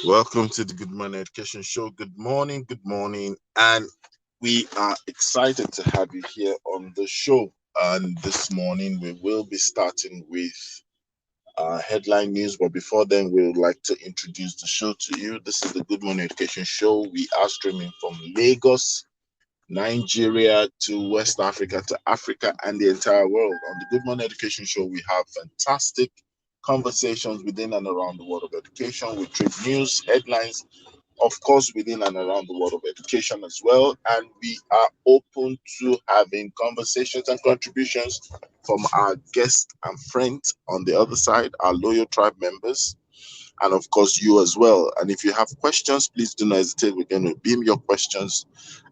Welcome to the Good Morning Education Show. Good morning, and we are excited to have you here on the show. And this morning, we will be starting with headline news, but before then, we would like to introduce the show to you. This is the Good Morning Education Show. We are streaming from Lagos, Nigeria to West Africa to Africa and the entire world. On the Good Morning Education Show, we have fantastic conversations within and around the world of education. We treat news, headlines, of course, within and around the world of education as well. And we are open to having conversations and contributions from our guests and friends on the other side, our loyal tribe members, and of course, you as well. And if you have questions, please do not hesitate. We're going to beam your questions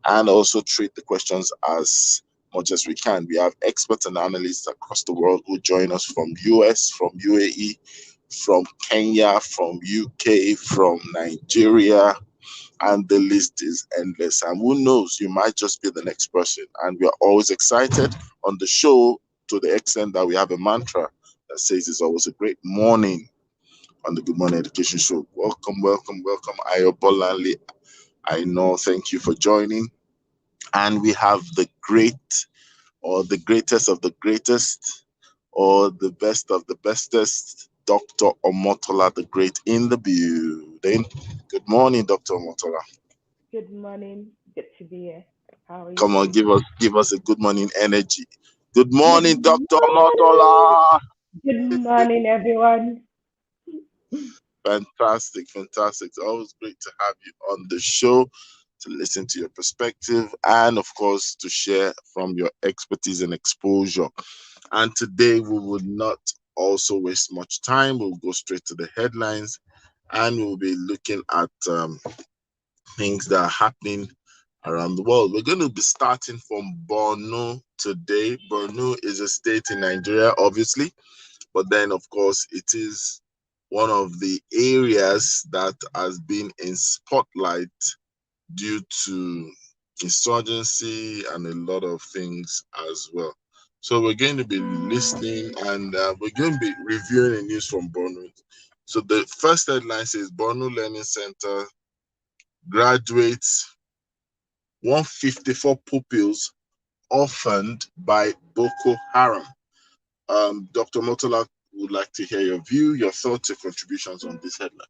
and also treat the questions as much as we can. We have experts and analysts across the world who join us from US, from UAE, from Kenya, from UK, from Nigeria, and the list is endless. And who knows, you might just be the next person. And we are always excited on the show to the extent that we have a mantra that says it's always a great morning on the Good Morning Education Show. Welcome, welcome, welcome. Ayo Bolanle. I know, thank you for joining. And we have the great or the greatest of the greatest or the best of the bestest, Dr. Omotola the Great in the building. Good morning, Dr. Omotola. Good morning. Good to be here. How are you Come on, doing? give us a good morning energy. Good Good morning, Dr. morning. Omotola. Good morning, everyone. Fantastic, fantastic. It's always great to have you on the show to listen to your perspective and, of course, to share from your expertise and exposure. And today we will not also waste much time. We'll go straight to the headlines and we'll be looking at things that are happening around the world. We're going to be starting from Borno today. Borno is a state in Nigeria, obviously, but then, of course, it is one of the areas that has been in spotlight due to insurgency and a lot of things as well. So we're going to be listening and we're going to be reviewing the news from Borno. So the first headline says Borno Learning Center graduates 154 pupils orphaned by Boko Haram. Dr. Motola would like to hear your view, your thoughts, your contributions on this headline.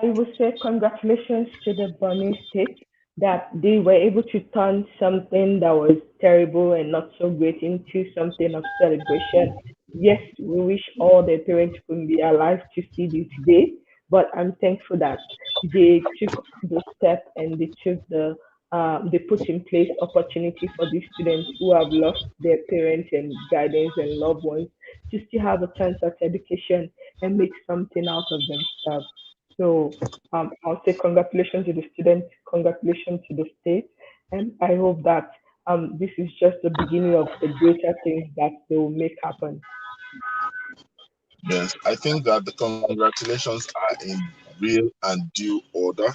I would say congratulations to the Borno state that they were able to turn something that was terrible and not so great into something of celebration. Yes, we wish all the parents could be alive to see this day, but I'm thankful that they took the step and they put in place opportunity for these students who have lost their parents and guidance and loved ones to still have a chance at education and make something out of themselves. So I'll say congratulations to the students, congratulations to the state, and I hope that this is just the beginning of the greater things that they will make happen. Yes, I think that the congratulations are in real and due order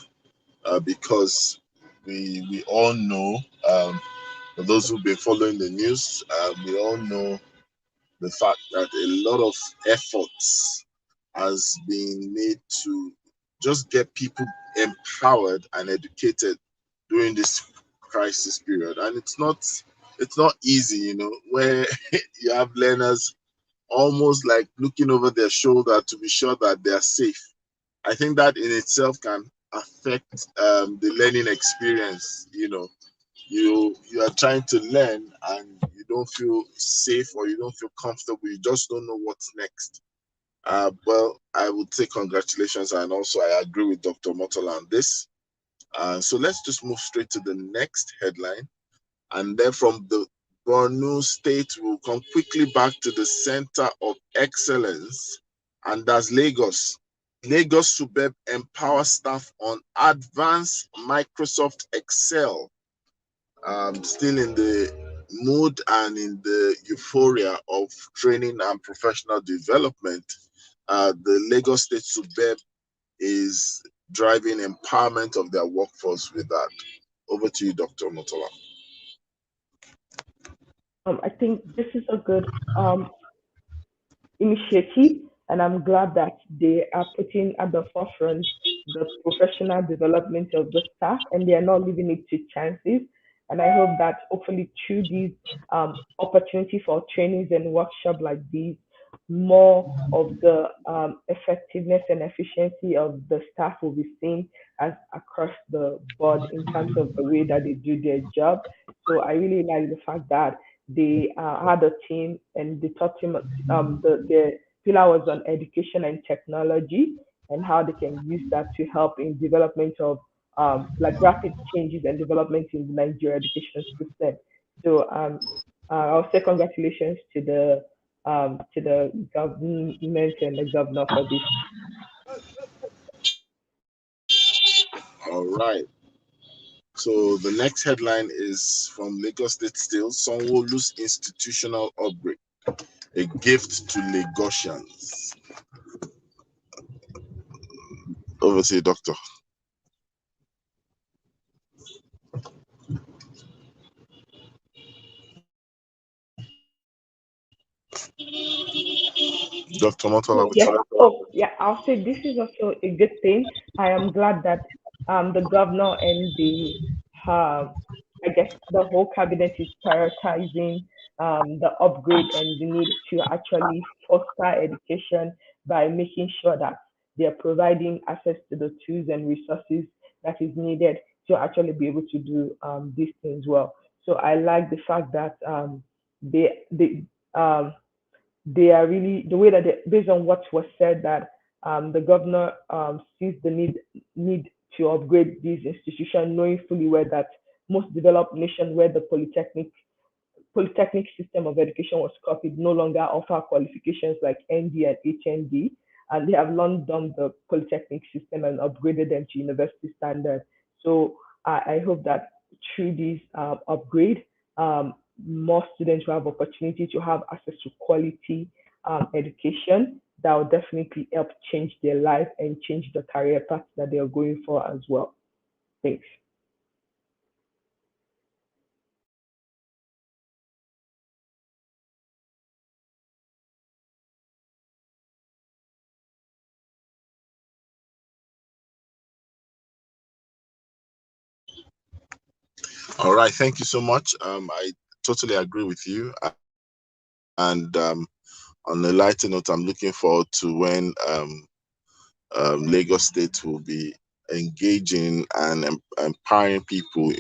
because we all know, for those who've been following the news, we all know the fact that a lot of efforts has been made to just get people empowered and educated during this crisis period, and it's not easy, where you have learners almost like looking over their shoulder to be sure that they are safe. I think that in itself can affect the learning experience. You are trying to learn and you don't feel safe or you don't feel comfortable. You just don't know what's next. Well, I would say congratulations, and also I agree with Dr. Motola on this. So let's just move straight to the next headline, and then from the Borno State, we'll come quickly back to the Center of Excellence, and that's Lagos. Lagos Subeb empower staff on advanced Microsoft Excel. Still in the mood and in the euphoria of training and professional development, the Lagos State Subeb is driving empowerment of their workforce with that. Over to you, Dr. Motola. I think this is a good initiative, and I'm glad that they are putting at the forefront the professional development of the staff, and they are not leaving it to chances. And I hope that hopefully through these opportunity for trainings and workshop like these, more of the effectiveness and efficiency of the staff will be seen as across the board in terms of the way that they do their job. So I really like the fact that they had a team and they taught him the pillar was on education and technology and how they can use that to help in development of like rapid changes and development in the Nigeria education system. So I'll say congratulations to the government and the governor for this. All right. So the next headline is from Lagos State still. Sanwo-Olu's institutional upgrade, a gift to Lagosians. Over to you, Doctor. Dr. Motola, So with yes, you. oh yeah, I'll say this is also a good thing. I am glad that the governor and the I guess the whole cabinet is prioritizing the upgrade and the need to actually foster education by making sure that they are providing access to the tools and resources that is needed to actually be able to do these things well. So I like the fact that they um, they are really the way that based on what was said that the governor sees the need to upgrade these institutions, knowing fully well that most developed nations where the polytechnic system of education was copied no longer offer qualifications like ND and HND, and they have long done the polytechnic system and upgraded them to university standard. So I hope that through this upgrade, more students will have opportunity to have access to quality education that will definitely help change their life and change the career path that they are going for as well. Thanks. All right. Thank you so much. I totally agree with you. And on a lighter note, I'm looking forward to when Lagos State will be engaging and empowering people,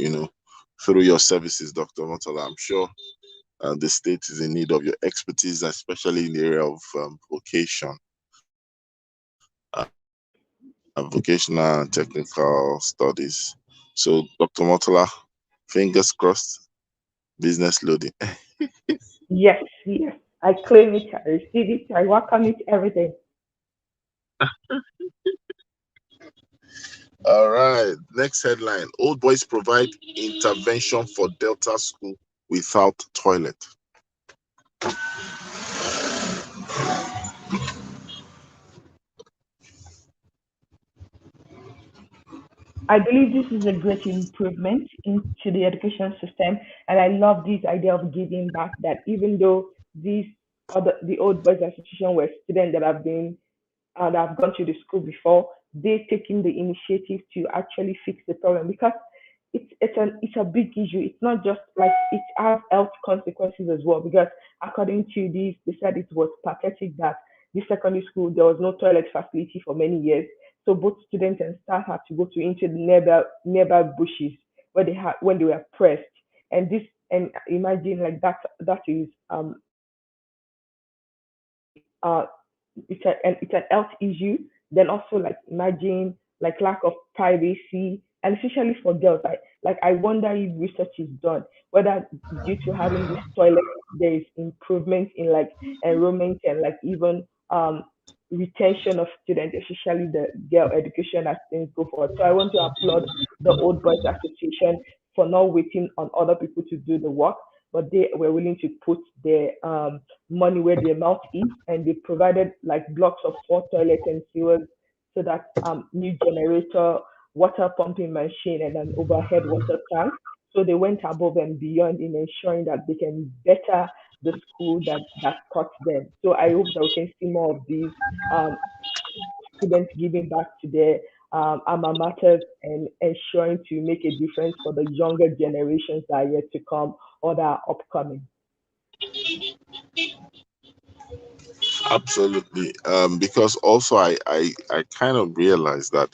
through your services, Dr. Motola. I'm sure the state is in need of your expertise, especially in the area of vocation, vocational and technical studies. So, Dr. Motola, fingers crossed, business loading. Yes, yes. I claim it, I receive it, I welcome it every day. All right. Next headline: Old boys provide intervention for Delta school without toilet. I believe this is a great improvement into the education system, and I love this idea of giving back. That even though these the old boys association were students that have gone to the school before, they taking the initiative to actually fix the problem because it's a big issue. It's not just like it has health consequences as well because according to this, they said it was pathetic that this secondary school there was no toilet facility for many years. So both students and staff had to go to into the nearby bushes where they had when they were pressed. And this and imagine like that is uh it's an health issue. Then also like imagine like lack of privacy, and especially for girls. I wonder if research is done whether due to having this toilet there is improvement in like enrollment and like even retention of students, especially the girl education as things go forward. So I want to applaud the Old Boys Association for not waiting on other people to do the work, but they were willing to put their money where their mouth is, and they provided like blocks of four toilets and sewers so that new generator, water pumping machine, and an overhead water tank. So they went above and beyond in ensuring that they can better the school that taught them. So I hope that we can see more of these um, students giving back to their alma maters and ensuring to make a difference for the younger generations that are yet to come or that are upcoming. Absolutely. Because also I kind of realized that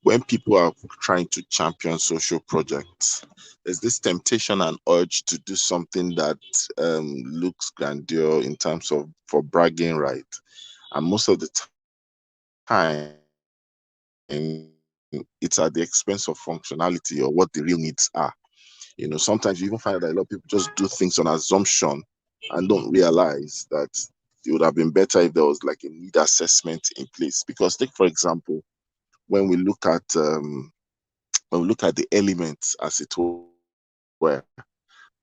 when people are trying to champion social projects, there's this temptation and urge to do something that looks grandeur in terms of for bragging right. And most of the time, it's at the expense of functionality or what the real needs are. Sometimes you even find that a lot of people just do things on assumption and don't realize that it would have been better if there was like a need assessment in place. Because take for example, when we look at the elements, as it were,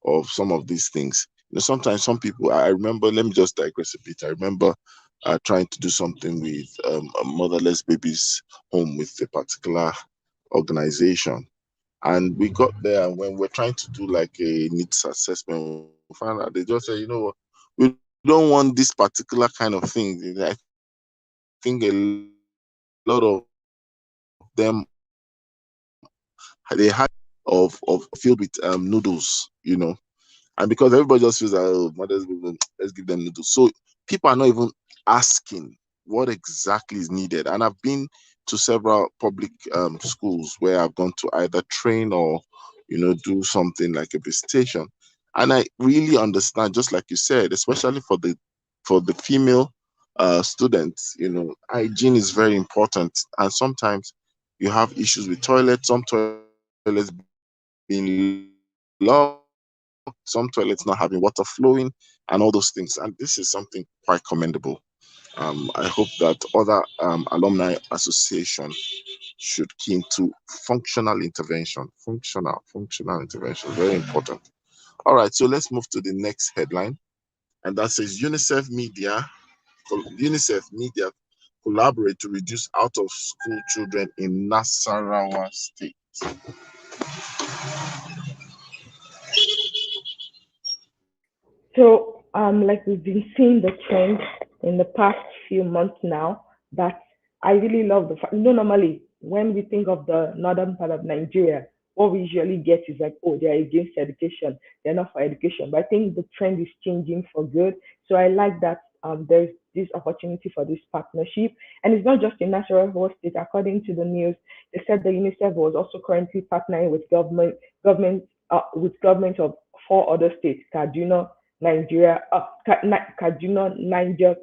of some of these things. Sometimes some people, I remember, let me just digress a bit. I remember trying to do something with a motherless babies home with a particular organization. And we got there, and when we're trying to do like a needs assessment, we find out they just say, we don't want this particular kind of thing. I think a lot of them they had of filled with noodles, and because everybody just feels like, oh, mothers, let's give them noodles. So people are not even asking what exactly is needed. And I've been to several public schools where I've gone to either train or, do something like a visitation. And I really understand, just like you said, especially for the female students, hygiene is very important. And sometimes you have issues with toilets, some toilets being locked, some toilets not having water flowing, and all those things. And this is something quite commendable. I hope that other alumni association should key into functional intervention. Functional intervention, very important. All right, so let's move to the next headline, and that says UNICEF Media collaborate to reduce out of school children in Nasarawa State. So, like we've been seeing the trend in the past few months now, that I really love the fact. Normally when we think of the northern part of Nigeria, what we usually get is like, oh, they're against education, they're not for education. But I think the trend is changing for good. So I like that there's this opportunity for this partnership, and it's not just in Nasarawa State. According to the news, they said the UNICEF was also currently partnering with government of four other states: Kaduna, Niger,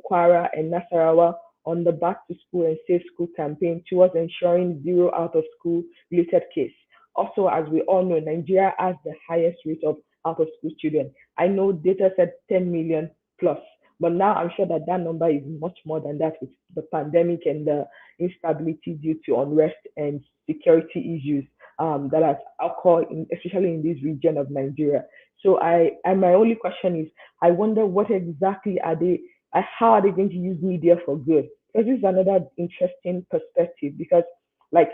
Kwara, and Nasarawa on the Back to School and Safe School campaign towards ensuring zero out of school related case. Also, as we all know, Nigeria has the highest rate of out of school children. I know data said 10 million plus, but now I'm sure that that number is much more than that with the pandemic and the instability due to unrest and security issues that has occurred, especially in this region of Nigeria. So and my only question is, I wonder what exactly are they, how are they going to use media for good? Because this is another interesting perspective. Because like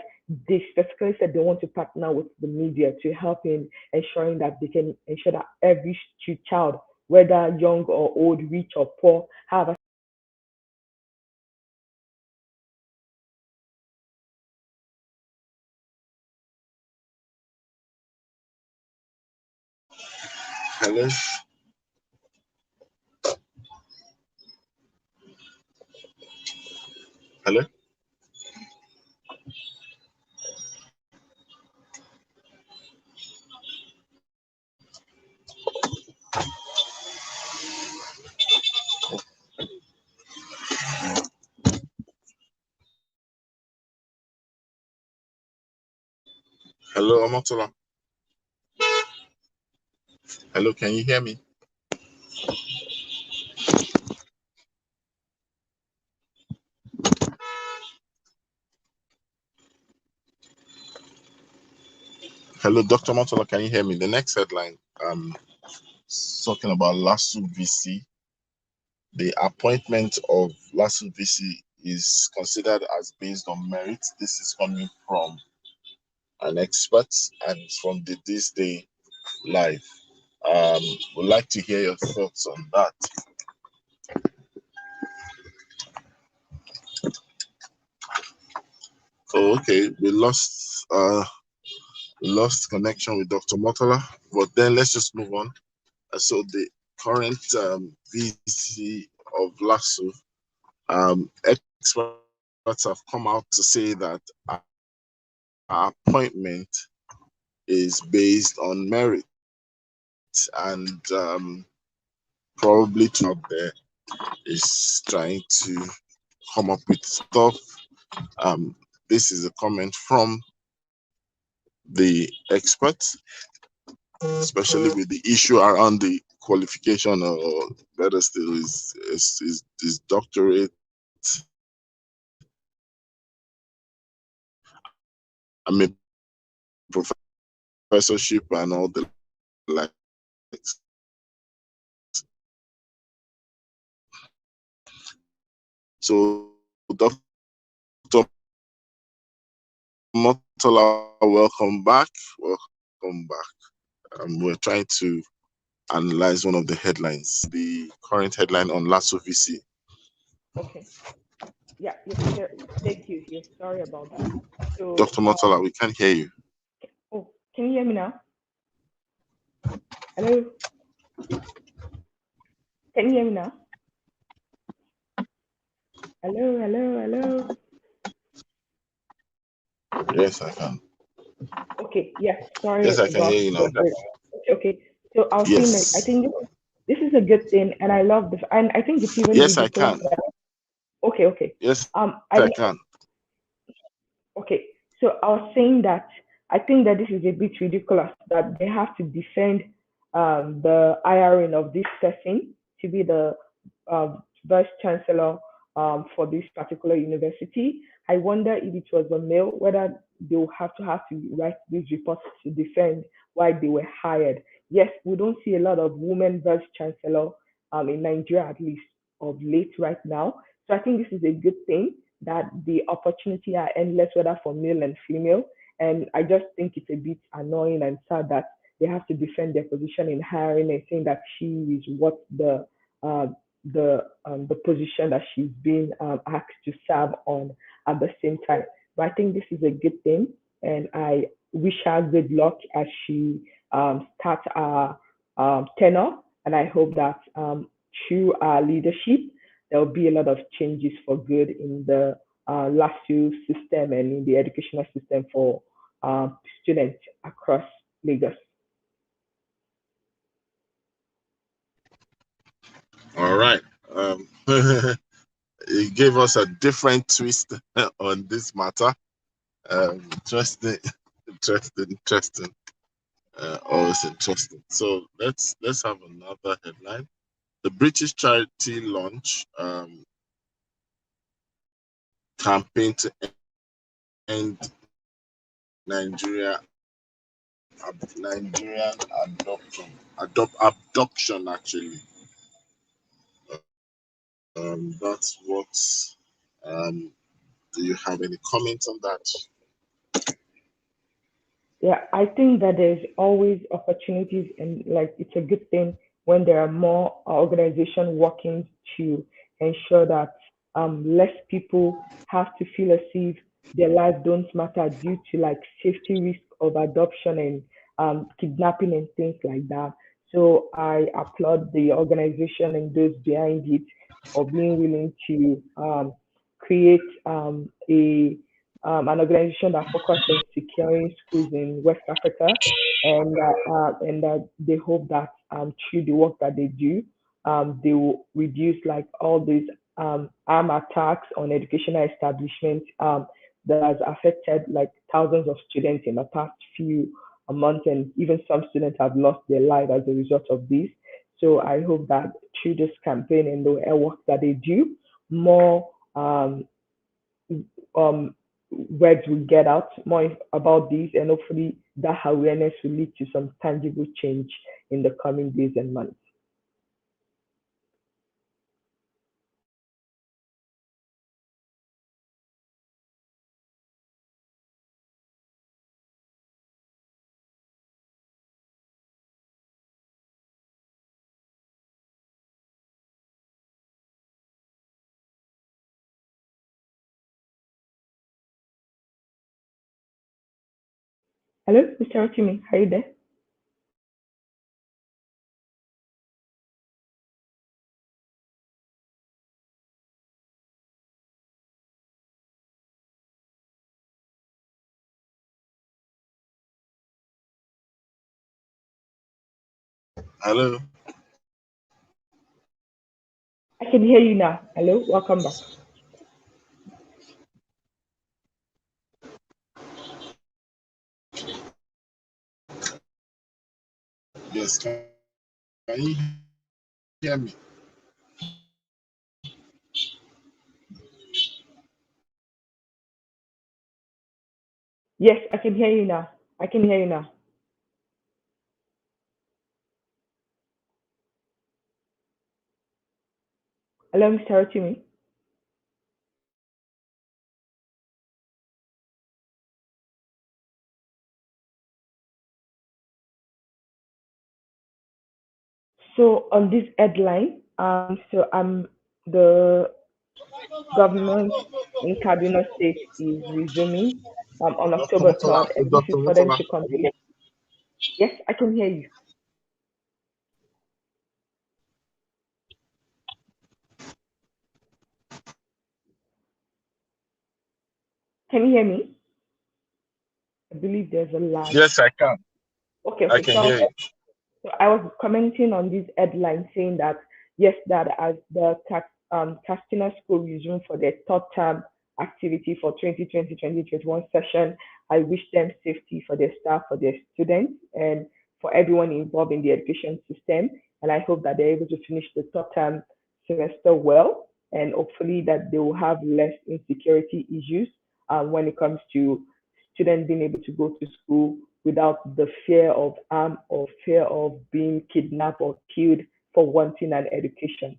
they specifically said they want to partner with the media to help in ensuring that they can ensure that every child, whether young or old, rich or poor, have Hello, hello, hello, Amotola. Hello, can you hear me? Hello, Dr. Amotola, can you hear me? The next headline, talking about LASU VC. The appointment of LASU VC is considered as based on merit. This is coming from an expert, and it's from the This Day life. Would like to hear your thoughts on that. Oh, okay, we lost connection with Dr. Motola, but then let's just move on. So the current VC of LASU, experts have come out to say that our appointment is based on merit, and probably to out there is trying to come up with stuff. This is a comment from the experts, especially with the issue around the qualification, or better still, is doctorate. I mean, professorship and all the likes. So, Dr. Motola, welcome back. Welcome back. We're trying to analyze one of the headlines, the current headline on LASU VC. Okay. Yeah, thank you. Yes, sorry about that. So, Dr. Motola, we can't hear you. oh, can you hear me now? Hello? Can you hear me now? Hello, hello, hello. Yes, I can. Okay, yeah, sorry Yes, I can about hear you now. the break. Okay, so I was saying that I Yes. think this is a good thing, and I love this, and I think it's even Yes, I ridiculous can. that okay. Yes, I I can. Okay, so I was saying that I think that this is a bit ridiculous that they have to defend the hiring of this person to be the vice chancellor for this particular university. I wonder if it was a male, whether they will have to write these reports to defend why they were hired. Yes, we don't see a lot of women vice chancellor in Nigeria, at least of late right now. So I think this is a good thing that the opportunity are endless, whether for male and female. And I just think it's a bit annoying and sad that they have to defend their position in hiring and saying that she is what uh, the position that she's being asked to serve on at the same time. But I think this is a good thing, and I wish her good luck as she starts her tenure. And I hope that through our leadership, there will be a lot of changes for good in the LASU system and in the educational system for students across Lagos. All right. It gave us a different twist on this matter. Interesting, interesting. Always interesting. So let's have another headline. The British charity launch campaign to end Nigeria Nigerian abduction actually. That's what. Um, do you have any comments on that? Yeah, I think that there's always opportunities, and like it's a good thing when there are more organizations working to ensure that less people have to feel as if their lives don't matter due to like safety risk of adoption and kidnapping and things like that. So I applaud the organization and those behind it for being willing to create an organization that focuses on securing schools in West Africa, and they hope that through the work that they do, they will reduce like all these armed attacks on educational establishments that has affected like thousands of students in the past few months, and even some students have lost their life as a result of this. So I hope that through this campaign and the work that they do, more um, words will get out more about this, and hopefully that awareness will lead to some tangible change in the coming days and months. Hello, Mr. Rotimi, are you there? Hello. I can hear you now. Hello, welcome back. Yes, can you hear me? Yes, I can hear you now. I can hear you now. Hello, Mr. Rotimi. So on this headline, the government in Kaduna State is resuming on Dr. October Motola, 3rd, and this Dr. is for them Motola, to complete. Yes, I can hear you. Can you hear me? I believe there's a lag. yes, I can. Okay, I okay. can hear you. So I was commenting on this headline saying that yes, that as the Castina School resume for their third term activity for 2020-2021 session, I wish them safety for their staff, for their students, and for everyone involved in the education system. And I hope that they're able to finish the third term semester well, and hopefully that they will have less insecurity issues when it comes to students being able to go to school without the fear of harm or fear of being kidnapped or killed for wanting an education.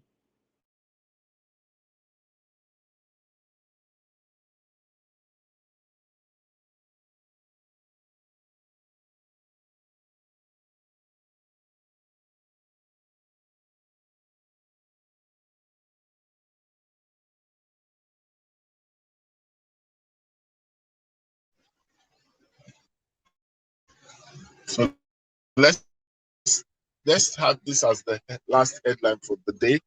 So let's let's have this as the last headline for the day.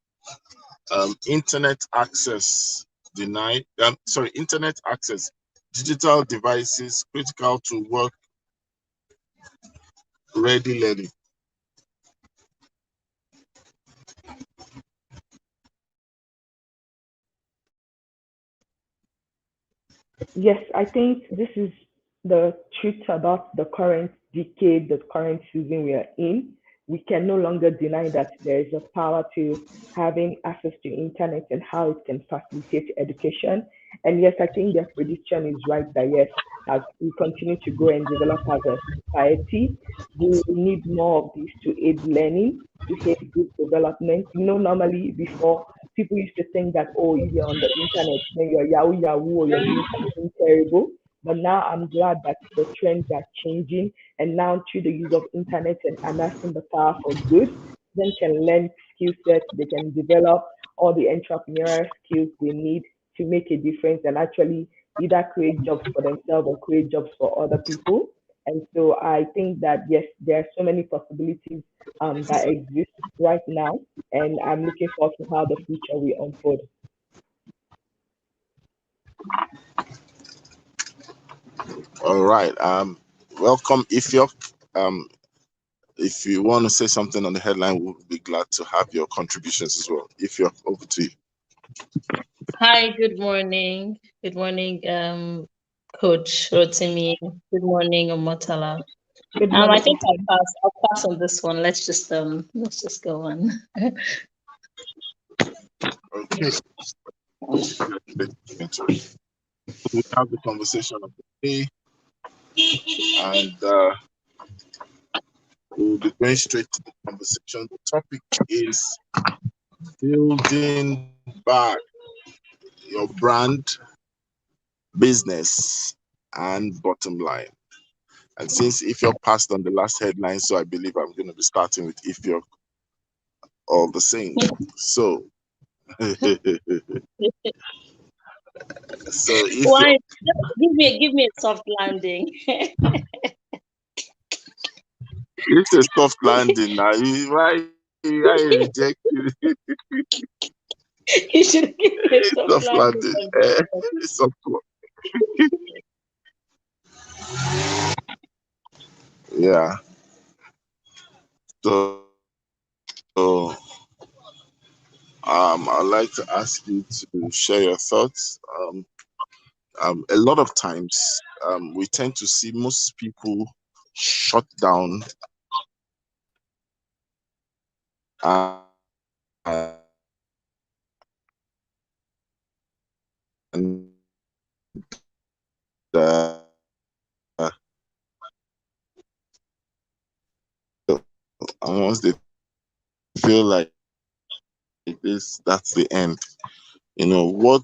Internet access denied. Sorry, internet access, digital devices critical to work ready learning. Yes, I think this is the truth about the current decade, the current season we are in. We can no longer deny that there is a power to having access to internet and how it can facilitate education. And yes, I think their prediction is right that yes, as we continue to grow and develop as a society, we need more of this to aid learning, to aid group development. Normally before people used to think that, oh, if you're on the internet, then you're Yahoo Yahoo or you're doing something terrible. But now I'm glad that the trends are changing, and now through the use of internet and harnessing the power for good, then can learn skill sets, they can develop all the entrepreneurial skills they need to make a difference and actually either create jobs for themselves or create jobs for other people. And so I think that yes, there are so many possibilities that exist right now, and I'm looking forward to how the future will unfold. All right. Welcome, Ifyok. Um, if you want to say something on the headline, we'll be glad to have your contributions as well. Ifyok, over to you. Hi, good morning. Good morning, Coach Rotimi. Good morning, Omotala. Good I morning, think Ife. I'll pass on this one. Let's just go on. Okay. We have the conversation of the day, and we'll be going straight to the conversation. The topic is building back your brand, business, and bottom line. And since Ifyok passed on the last headline, so I believe I'm going to be starting with Ifyok all the same. So, so Ifyok, Why? Give me a soft landing. It's a soft landing now. Why you reject it? You should give me a soft Soft landing landing. on this one. Soft. Yeah. So I'd like to ask you to share your thoughts. A lot of times, we tend to see most people shut down and and once they feel like this, that's the end. What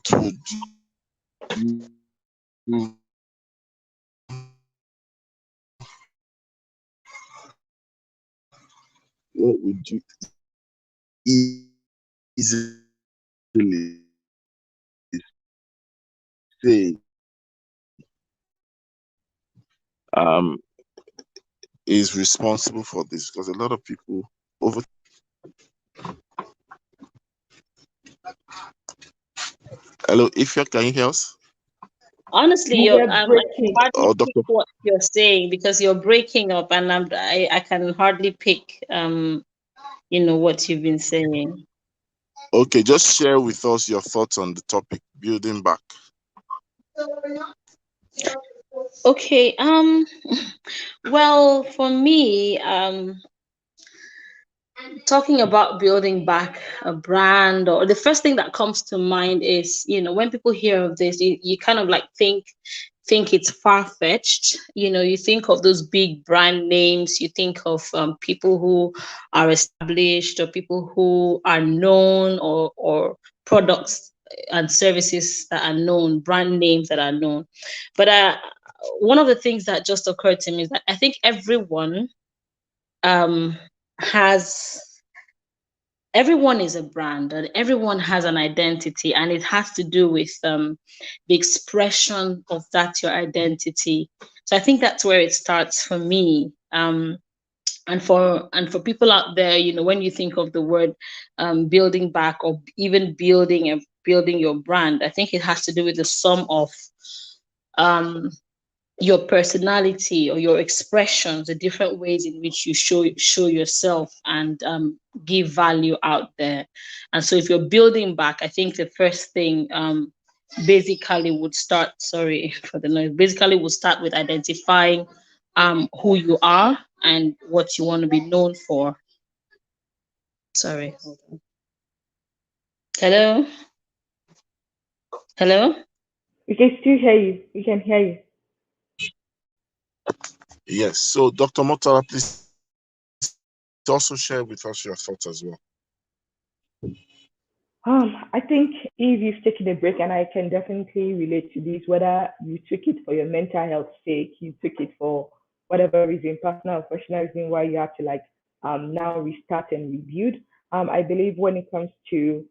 would you easily say um is responsible for this? Because a lot of people over. Hello, Ifya, can you hear us? Honestly, You you're were I can breaking. hardly Or pick Doctor? what you're saying because you're breaking up, and I can hardly pick what you've been saying. Okay, just share with us your thoughts on the topic, building back. Okay. Well, for me, talking about building back a brand, or the first thing that comes to mind is, when people hear of this, you kind of like think it's far-fetched. You think of those big brand names, you think of people who are established, or people who are known, or products and services that are known, brand names that are known. But one of the things that just occurred to me is that I think um has everyone is a brand, and everyone has an identity, and it has to do with the expression of that your identity. So I think that's where it starts for me. And for people out there, when you think of the word building back, or even building your brand, I think it has to do with the sum of um your personality, or your expressions, the different ways in which you show yourself, and give value out there. And so if you're building back, I think the first thing basically would start, sorry for the noise, basically would start with identifying who you are and what you want to be known for. Sorry, hold on. Hello. Hello. We can still hear you. We can hear you. Yes. So, Dr. Motala, please also share with us your thoughts as well. I think if you've taken a break, and I can definitely relate to this, whether you took it for your mental health sake, you took it for whatever reason, personal or professional reason, why you have to like now restart and rebuild. I believe when it comes to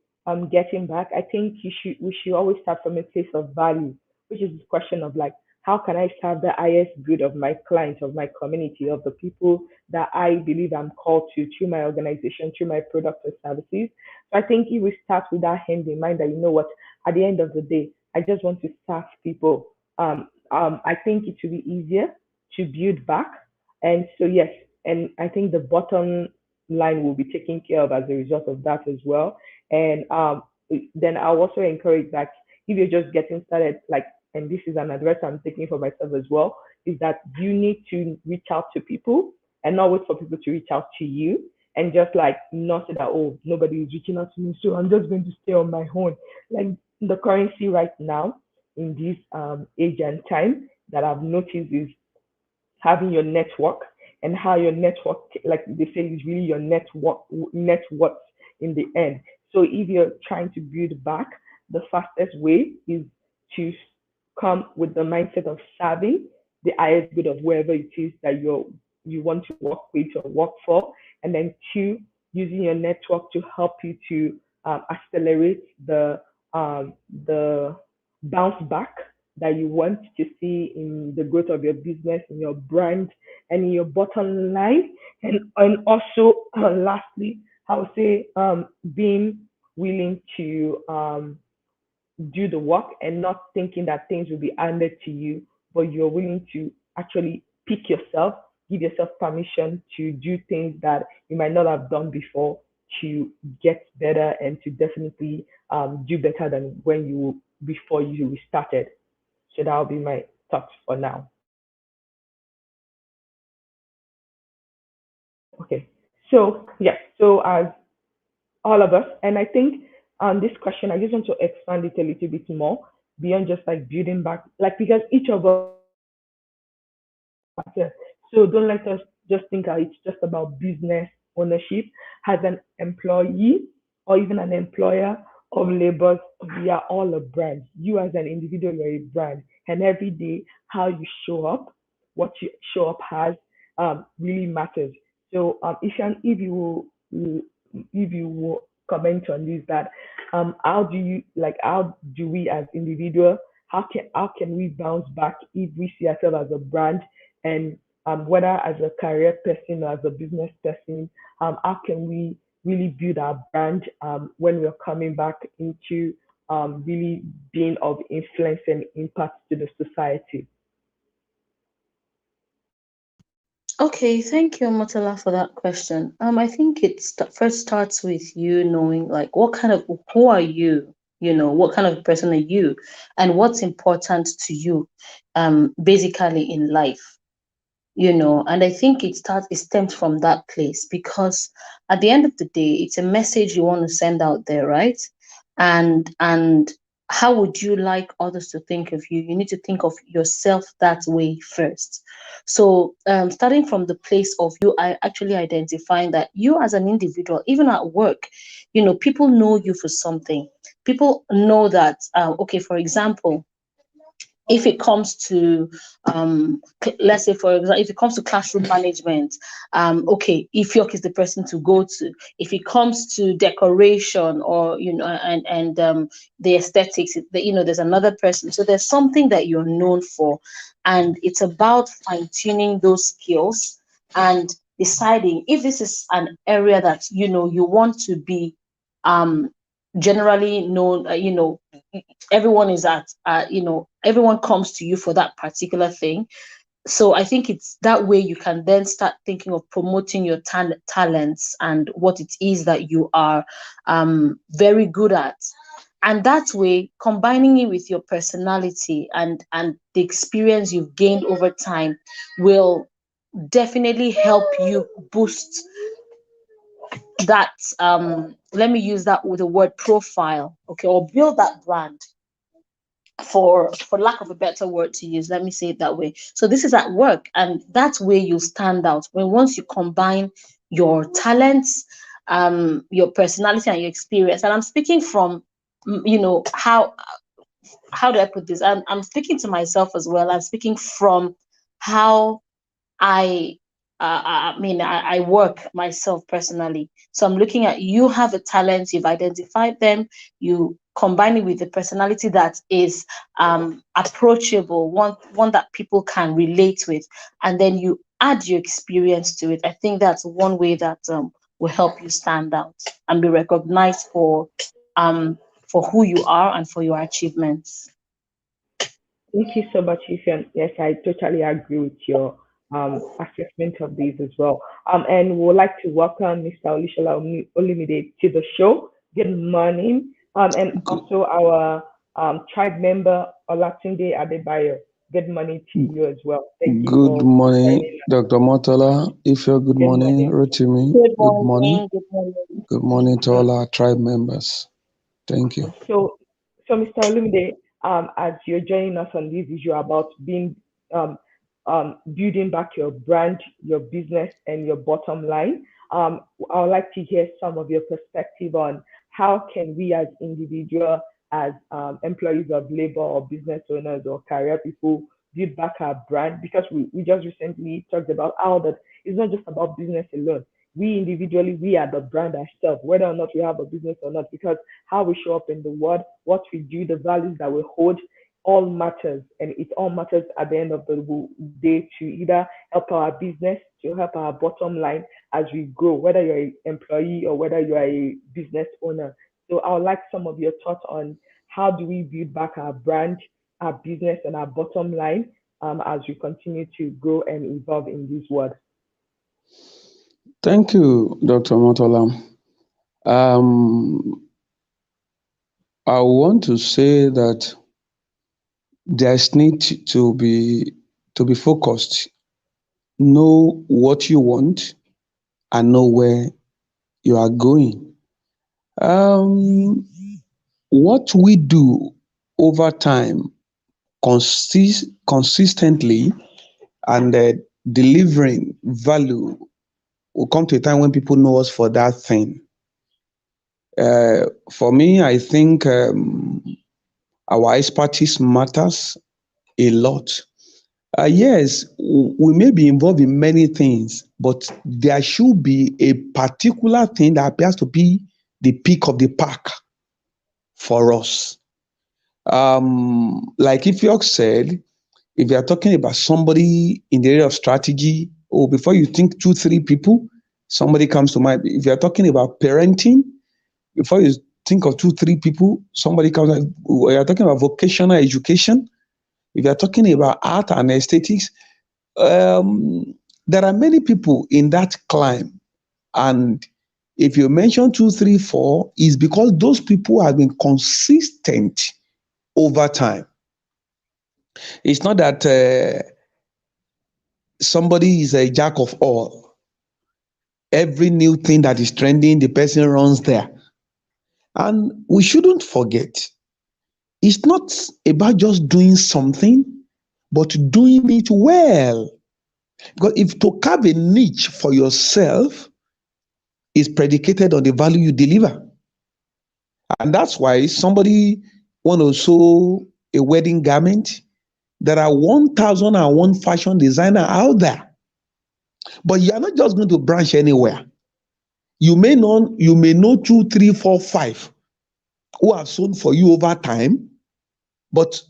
getting back, I think we should always start from a place of value, which is the question of like, how can I serve the highest good of my clients, of my community, of the people that I believe I'm called to through my organization, through my products or services. So I think if we start with that end in mind, that you know what, at the end of the day, I just want to serve people. I think it will be easier to build back. And so yes, and I think the bottom line will be taken care of as a result of that as well. And then I'll also encourage that if you're just getting started, like, and this is an advice I'm taking for myself as well, is that you need to reach out to people and not wait for people to reach out to you, and just like not say that, oh, nobody is reaching out to me, so I'm just going to stay on my own. Like the currency right now in this age and time that I've noticed is having your network, and how your network, like they say, is really your network in the end. So if you're trying to build back, the fastest way is to come with the mindset of serving the highest good of wherever it is that you want to work with or work for. And then two, using your network to help you to accelerate um, the bounce back that you want to see in the growth of your business, in your brand, and in your bottom line. And also lastly, I would say being willing to do the work and not thinking that things will be handed to you, but you're willing to actually pick yourself, give yourself permission to do things that you might not have done before to get better and to definitely do better than when you before you started. So that'll be my thoughts for now. Okay. So yes, so as all of us, and I think on this question, I just want to expand it a little bit more beyond just like building back, like because each of us matter. So don't let us just think that it's just about business ownership. As an employee or even an employer of labor, we are all a brand. You as an individual are a brand. And every day, how you show up, what you show up as, really matters. So if you will comment on this, that how do you like how do we as individual, how can we bounce back if we see ourselves as a brand, and whether as a career person or as a business person, how can we really build our brand when we're coming back into really being of influence and impact to the society? Okay, thank you, Motala, for that question. I think first starts with you knowing like who are you? What kind of person are you, and what's important to you, basically in life. And I think it stems from that place, because at the end of the day, it's a message you want to send out there, right? And how would you like others to think of you? You need to think of yourself that way first. So starting from the place of you, I actually identifying that you as an individual, even at work, people know you for something. People know that, okay, for example, if it comes to let's say, for example, if it comes to classroom management, okay, if York is the person to go to. If it comes to decoration, or and the aesthetics, there's another person. So there's something that you're known for, and it's about fine-tuning those skills and deciding if this is an area that you want to be um generally known. Everyone is at everyone comes to you for that particular thing. So I think it's that way you can then start thinking of promoting your talents and what it is that you are very good at. And that way, combining it with your personality and the experience you've gained over time will definitely help you boost that, let me use that with the word profile, okay, or build that brand, for lack of a better word to use. Let me say it that way. So this is at work, and that's where you stand out, when once you combine your talents, your personality, and your experience. And I'm speaking from, how do I put this? I'm speaking to myself as well. I'm speaking from how I I work myself personally. So I'm looking at, you have a talent, you've identified them, you combine it with the personality that is approachable, one that people can relate with, and then you add your experience to it. I think that's one way that will help you stand out and be recognized um for who you are and for your achievements. Thank you so much, Ethan. Yes, I totally agree with your assessment of these as well. And we would like to welcome Mr. Olishola Olimide to the show. Good morning. And Good, also our tribe member Olatunde Adebayo. Good morning to you as well. Thank you good for morning, joining us. Dr. Motala. Ifyo, good Good morning. morning. Rotimi, Good good morning. morning. Good morning. Good morning to So all our tribe members. Thank you. So, Mr. Olumide, as you're joining us on this issue about being um, building back your brand, your business, and your bottom line, I would like to hear some of your perspective on how can we as individual, as employees of labor or business owners or career people, build back our brand, because we just recently talked about how that it's not just about business alone. We individually, we are the brand ourselves, whether or not we have a business or not, because how we show up in the world, what we do, the values that we hold. all matters, and it all matters at the end of the day to either help our business, to help our bottom line as we grow, whether you're an employee or whether you are a business owner. So I would like some of your thoughts on how do we build back our brand, our business, and our bottom line as we continue to grow and evolve in this world. Thank you, Dr. Motola. Um, I want to say that there's need to be focused. Know what you want and know where you are going. Um, what we do over time, consistently, and delivering value will come to a time when people know us for that thing. For me, I think our expertise matters a lot. Yes, we may be involved in many things, but there should be a particular thing that appears to be the peak of the pack for us. Like if you said, if you are talking about somebody in the area of strategy, or before you think 2, 3 people, somebody comes to mind. If you are talking about parenting, before you think of 2, 3 people, somebody comes. We are talking about vocational education. If you are talking about art and aesthetics, there are many people in that climb. And if you mention 2, 3, 4, is because those people have been consistent over time. It's not that somebody is a jack of all. Every new thing that is trending, the person runs there. And we shouldn't forget, it's not about just doing something, but doing it well. Because if to carve a niche for yourself is predicated on the value you deliver. And that's why somebody want to sew a wedding garment. There are 1,001 fashion designer out there. But you are not just going to branch anywhere. You may know 2, 3, 4, 5 who have sewn for you over time, but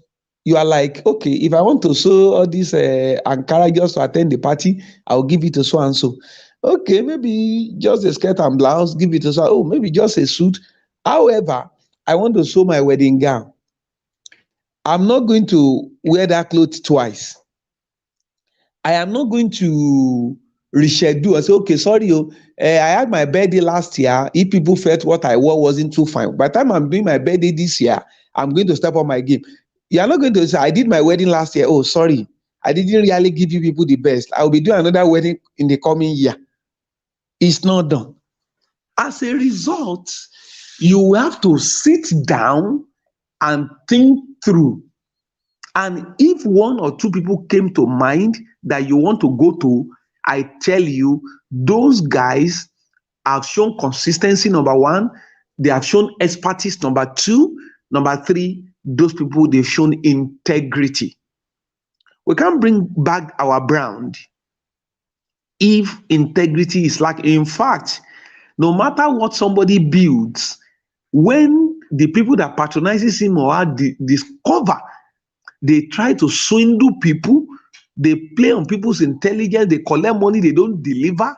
you are like, okay, if I want to sew all this Ankara just to attend the party, I'll give it to so and so. Okay, maybe just a skirt and blouse, give it to so. Oh, maybe just a suit. However, I want to sew my wedding gown. I'm not going to wear that clothes twice. I am not going to reschedule and say, okay, sorry, I had my birthday last year. If people felt what I wore wasn't too fine, by the time I'm doing my birthday this year, I'm going to step up my game. You are not going to say, I did my wedding last year. Oh, sorry, I didn't really give you people the best. I will be doing another wedding in the coming year. It's not done. As a result, you have to sit down and think through. And if 1 or 2 people came to mind that you want to go to, I tell you, those guys have shown consistency, number 1. They have shown expertise, number 2. Number 3, those people, they've shown integrity. We can't bring back our brand if integrity is lacking. In fact, no matter what somebody builds, when the people that patronizes him or her discover they try to swindle people, they play on people's intelligence, they collect money, they don't deliver,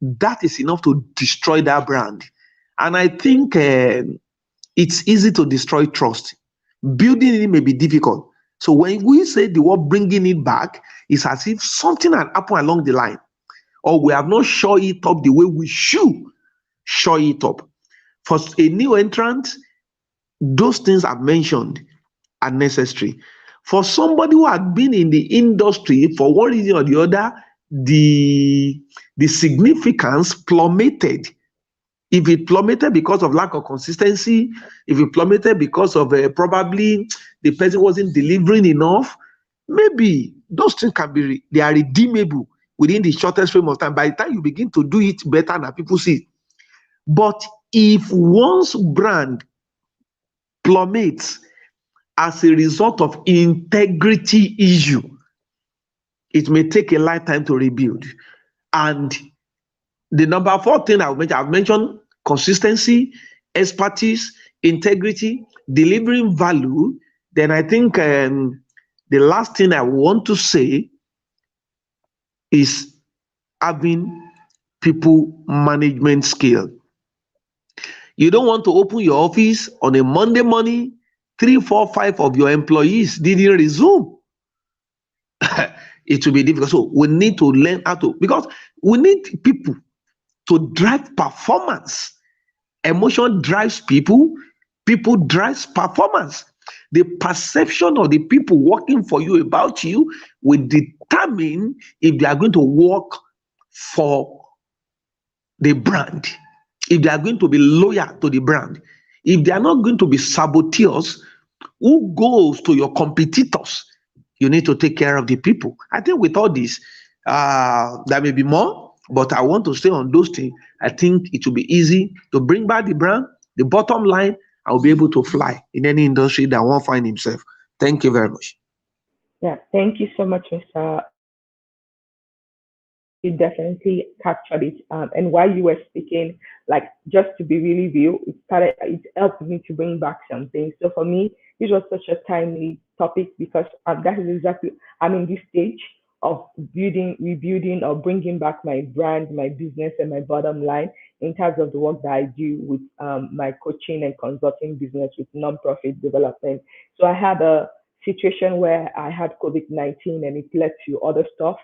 that is enough to destroy that brand. And I think it's easy to destroy trust. Building it may be difficult. So when we say the word bringing it back, it's as if something had happened along the line, or we have not shored it up the way we should shore it up. For a new entrant, those things I've mentioned are necessary. For somebody who had been in the industry for one reason or the other, the significance plummeted. If it plummeted because of lack of consistency, if it plummeted because of probably the person wasn't delivering enough, maybe those things they are redeemable within the shortest frame of time. By the time you begin to do it better than people see. But if one's brand plummets as a result of integrity issue, it may take a lifetime to rebuild. And the number 4 thing I've mentioned consistency, expertise, integrity, delivering value. Then I think the last thing I want to say is having people management skill. You don't want to open your office on a Monday morning, 3, 4, 5 of your employees didn't resume. It will be difficult. So we need to learn how to, because we need people to drive performance. Emotion drives people, people drives performance. The perception of the people working for you about you will determine if they are going to work for the brand, if they are going to be loyal to the brand, if they are not going to be saboteurs who goes to your competitors. You need to take care of the people. I think with all this, there may be more, but I want to stay on those things. I think it will be easy to bring back the brand, the bottom line. I'll be able to fly in any industry that won't find himself. Thank you very much. Yeah, thank you so much, Mr. You definitely captured it. And while you were speaking, like just to be really real, it helped me to bring back something. So for me, this was such a timely topic because that is exactly, I'm in this stage of building, rebuilding, or bringing back my brand, my business, and my bottom line in terms of the work that I do with my coaching and consulting business with nonprofit development. So I had a situation where I had COVID-19 and it led to other stuff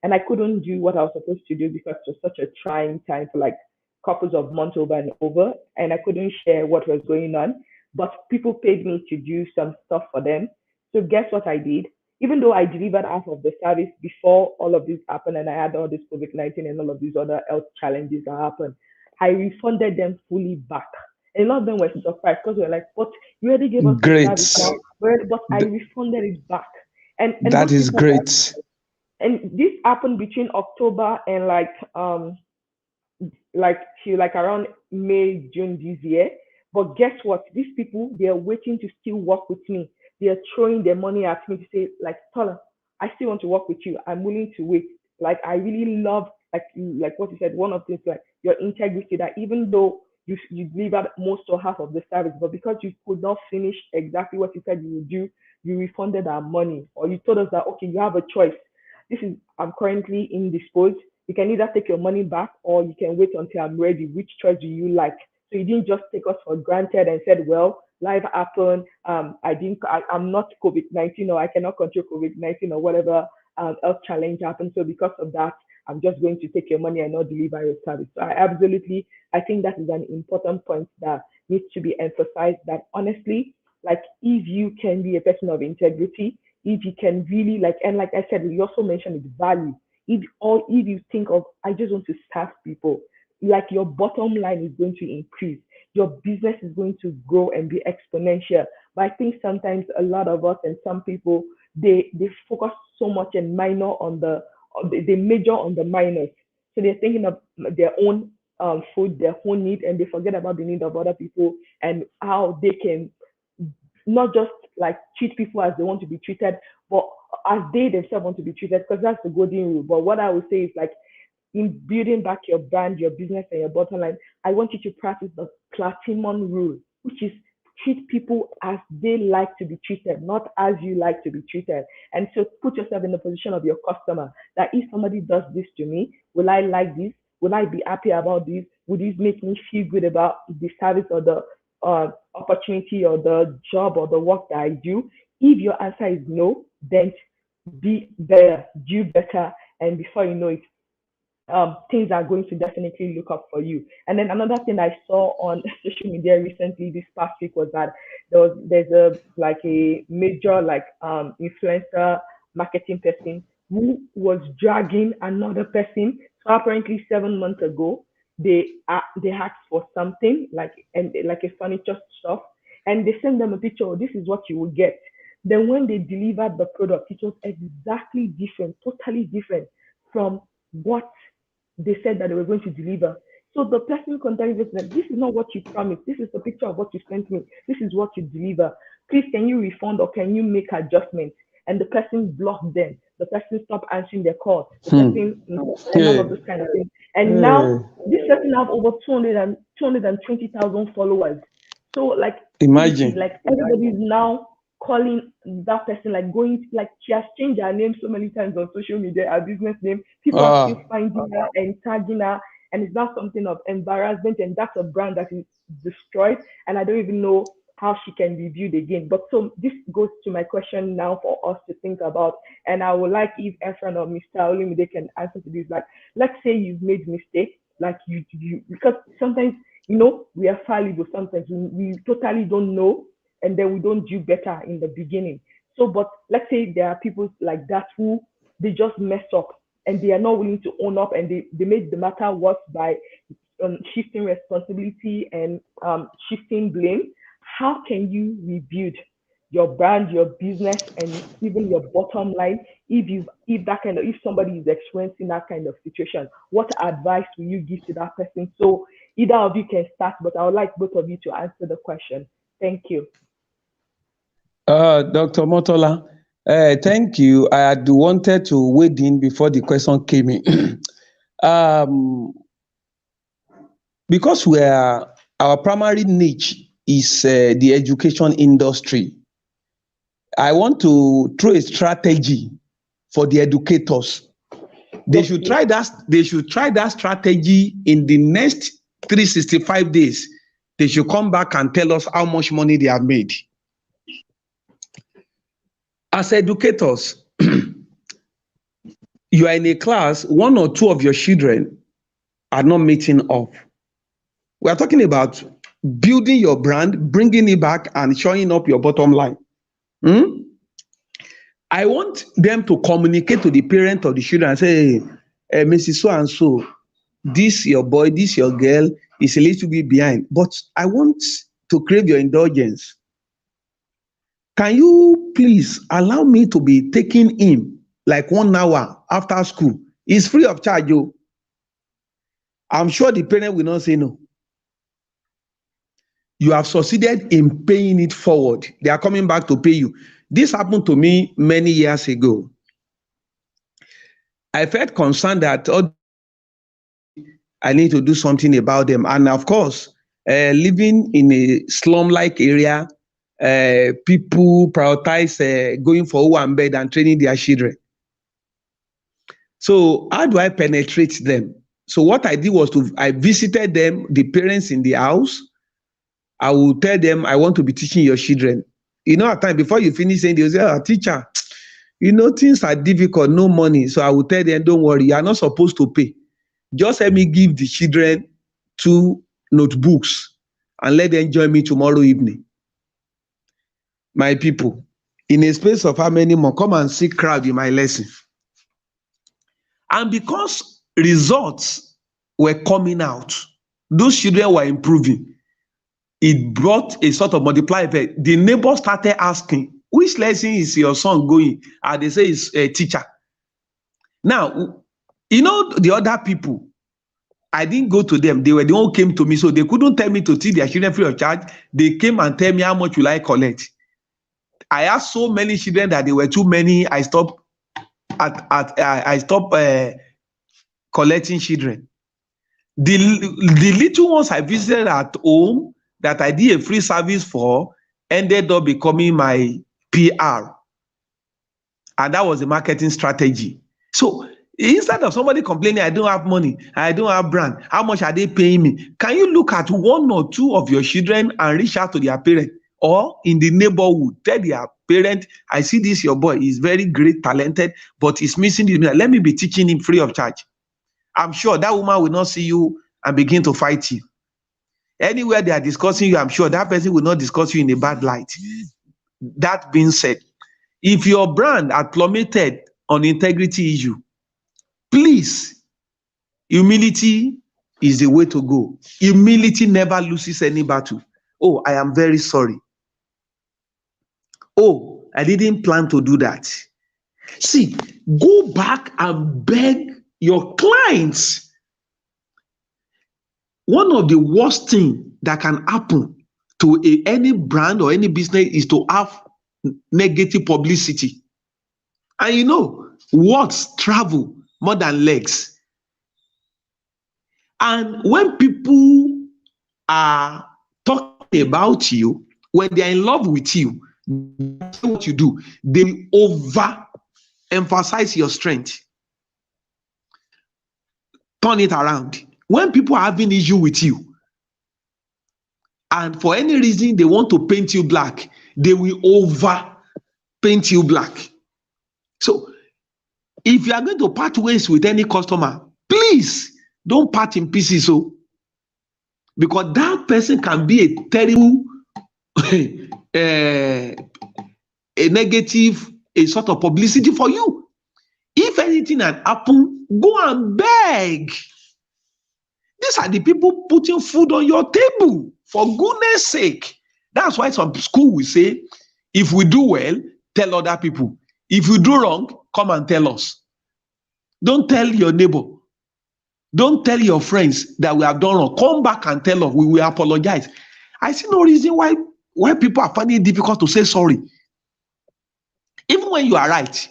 and I couldn't do what I was supposed to do because it was such a trying time for like couples of months over and over, and I couldn't share what was going on. But people paid me to do some stuff for them. So guess what I did? Even though I delivered half of the service before all of this happened, and I had all this COVID-19 and all of these other health challenges that happened, I refunded them fully back. And a lot of them were surprised because they were like, "But you already gave us the Great. service now." But I refunded it back. And That most is people great. and this happened between October and like till like around May, June this year. But guess what? These people they are waiting to still work with me. They are throwing their money at me to say, like, Tola, I still want to work with you. I'm willing to wait. Like I really love like what you said, one of things like your integrity that even though you delivered most or half of the service, but because you could not finish exactly what you said you would do, you refunded our money. Or you told us that okay, you have a choice. This is I'm currently indisposed. You can either take your money back or you can wait until I'm ready. Which choice do you like? So you didn't just take us for granted and said, well, life happened. I'm not COVID-19 or I cannot control COVID-19 or whatever health challenge happened. So because of that, I'm just going to take your money and not deliver your service. So I think that is an important point that needs to be emphasized that honestly, like if you can be a person of integrity, if you can really like, and like I said, we also mentioned it's value. If you think of, I just want to serve people, like your bottom line is going to increase, your business is going to grow and be exponential. But I think sometimes a lot of us and some people they focus so much and minor on they major on the minors. So they're thinking of their own food, their own need, and they forget about the need of other people and how they can not just like treat people as they want to be treated, but as they themselves want to be treated, because that's the golden rule. But what I would say is like in building back your brand, your business, and your bottom line, I want you to practice the platinum rule, which is treat people as they like to be treated, not as you like to be treated. And so put yourself in the position of your customer that if somebody does this to me, will I like this? Will I be happy about this? Would this make me feel good about the service or the opportunity or the job or the work that I do? If your answer is no, then be better, do better, and before you know it, things are going to definitely look up for you. And then another thing I saw on social media recently this past week was that there's a major influencer marketing person who was dragging another person. So apparently 7 months ago they asked for something like a furniture stuff, and they sent them a picture. Oh, this is what you will get. Then when they delivered the product, it was exactly different, totally different from what they said that they were going to deliver. So the person contacted them, this is not what you promised. This is the picture of what you sent me. This is what you deliver. Please, can you refund or can you make adjustments? And the person blocked them. The person stopped answering their call. The person and all Yeah. of those kind of things. And Yeah. now this person have over 220,000 followers. So like seriously, Imagine. like everybody is now calling that person, like going, like she has changed her name so many times on social media, her business name. People are still finding her and tagging her, and it's not something of embarrassment, and that's a brand that is destroyed, and I don't even know how she can be viewed again. But so this goes to my question now for us to think about, and I would like if Efran or Mr. Olumide can answer to this. Like, let's say you've made mistake, like you because sometimes we are fallible. Sometimes we totally don't know, and then we don't do better in the beginning. So, but let's say there are people like that who they just mess up and they are not willing to own up, and they make the matter worse by shifting responsibility and shifting blame. How can you rebuild your brand, your business, and even your bottom line if somebody is experiencing that kind of situation? What advice will you give to that person? So either of you can start, but I would like both of you to answer the question. Thank you. Dr. Motola, thank you. I had wanted to wade in before the question came in. Because our primary niche is the education industry, I want to throw a strategy for the educators. They should try that. They should try that strategy in the next 365 days. They should come back and tell us how much money they have made. As educators, you are in a class, one or two of your children are not meeting up. We are talking about building your brand, bringing it back, and showing up your bottom line. I want them to communicate to the parent of the children and say, hey, Mrs. So and so, this your boy, this your girl is a little bit behind, but I want to crave your indulgence. Can you please allow me to be taking him like 1 hour after school? It's free of charge. Oh. I'm sure the parent will not say no. You have succeeded in paying it forward. They are coming back to pay you. This happened to me many years ago. I felt concerned that I need to do something about them. And of course, living in a slum-like area, people prioritize going for Owambe and training their children. So how do I penetrate them? So what I did was I visited them, the parents in the house. I will tell them, I want to be teaching your children. At times before you finish saying, they'll say, oh, teacher, things are difficult, no money. So I will tell them, don't worry, you are not supposed to pay. Just let me give the children 2 notebooks and let them join me tomorrow evening. My people, in a space of how many more, come and see crowd in my lesson. And because results were coming out, those children were improving. It brought a sort of multiplier effect. The neighbor started asking, which lesson is your son going? And they say it's a teacher. Now, the other people, I didn't go to them. They were the one who came to me. So they couldn't tell me to teach their children free of charge. They came and tell me how much will I collect. I asked so many children that there were too many. I stopped collecting children. The little ones I visited at home that I did a free service for ended up becoming my PR. And that was a marketing strategy. So instead of somebody complaining, I don't have money, I don't have brand, how much are they paying me? Can you look at 1 or 2 of your children and reach out to their parent, or in the neighborhood, tell their parent, I see this your boy is very great, talented, but he's missing the, let me be teaching him free of charge. I'm sure that woman will not see you and begin to fight you. Anywhere they are discussing you, I'm sure that person will not discuss you in a bad light. That being said, if your brand had plummeted on integrity issue, please, humility is the way to go. Humility never loses any battle. Oh, I am very sorry. Oh, I didn't plan to do that. See, go back and beg your clients. One of the worst things that can happen to any brand or any business is to have negative publicity. And words travel more than legs. And when people are talking about you, when they are in love with you, say what you do, they will over emphasize your strength. Turn it around. When people are having issue with you, and for any reason they want to paint you black, they will over paint you black. So if you are going to part ways with any customer, please don't part in pieces. So because that person can be a terrible a negative, a sort of publicity for you. If anything had happened, go and beg. These are the people putting food on your table, for goodness sake. That's why some school will say, if we do well, tell other people. If you do wrong, come and tell us. Don't tell your neighbor. Don't tell your friends that we have done wrong. Come back and tell us. We will apologize. I see no reason why people are finding it difficult to say sorry. Even when you are right,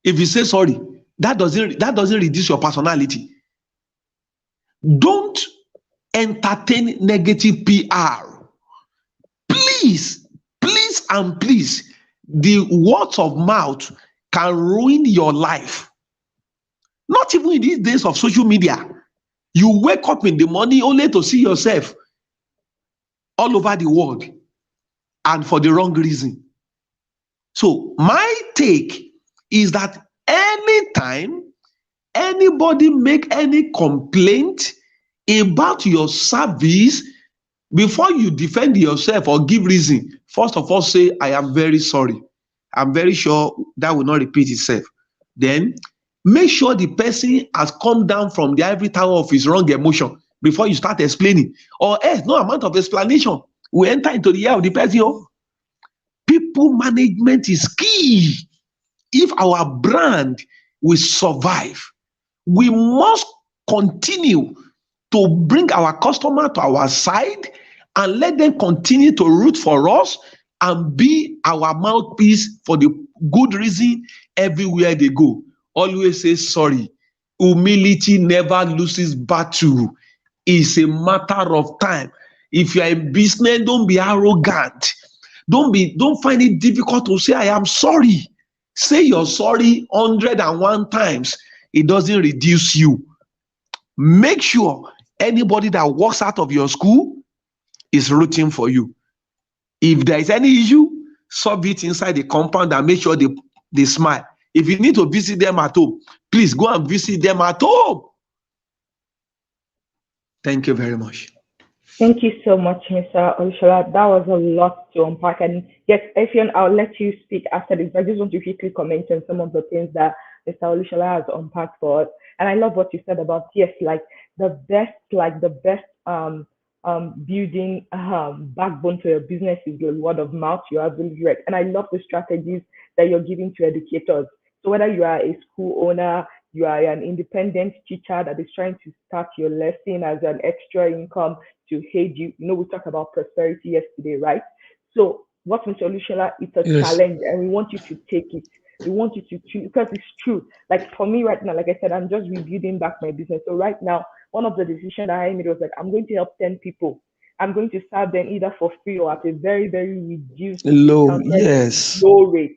if you say sorry, that doesn't reduce your personality. Don't entertain negative PR. Please, please, and please. The words of mouth can ruin your life. Not even in these days of social media. You wake up in the morning only to see yourself all over the world, and for the wrong reason. So my take is that anytime anybody make any complaint about your service, before you defend yourself or give reason, first of all say, I am very sorry. I'm very sure that will not repeat itself. Then make sure the person has come down from the ivory tower of his wrong emotion before you start explaining. Or else, no amount of explanation will enter into the ear of the person. People management is key. If our brand will survive, we must continue to bring our customer to our side and let them continue to root for us and be our mouthpiece for the good reason everywhere they go. Always say sorry. Humility never loses battle. It's a matter of time. If you are in business, don't be arrogant. Don't find it difficult to say I am sorry. Say you're sorry 101 times. It doesn't reduce you. Make sure anybody that walks out of your school is rooting for you. If there is any issue, solve it inside the compound and make sure they smile. If you need to visit them at home, please go and visit them at home. Thank you very much. Thank you so much, Mr. Olushola. That was a lot to unpack. And yes, Effion, I'll let you speak after this. I just want to quickly comment on some of the things that Mr. Olushola has unpacked for us. And I love what you said about, yes, like the best building backbone to your business is your word of mouth. You're absolutely right. And I love the strategies that you're giving to educators. So whether you are a school owner, you are an independent teacher that is trying to start your lesson as an extra income to aid you. You know, we talked about prosperity yesterday, right? So what's in solution? It's a Yes. challenge, and we want you to take it. We want you to choose because it's true. Like for me right now, like I said, I'm just rebuilding back my business. So right now, one of the decisions that I made was like, I'm going to help 10 people. I'm going to serve them either for free or at a very, very reduced, Low, discounted, yes. low rate.